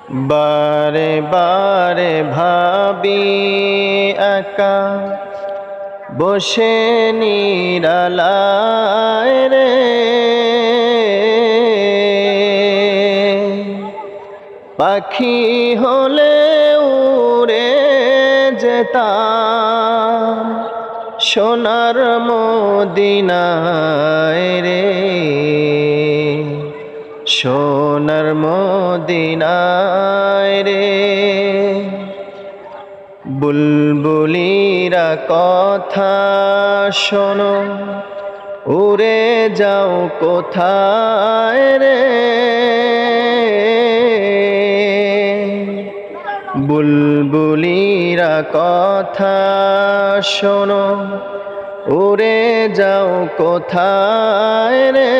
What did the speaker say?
বারে বারে ভাবি একা বসে নিরালায় রে, পাখি হলে উড়ে যেতাম সোনার মদিনায় রে, সোনার মদিনায় রে। বুলবুলিরা কথা শোনো, উড়ে যাও কোথায় রে, বুলবুলিরা কথা শোনো, উড়ে যাও কোথায় রে।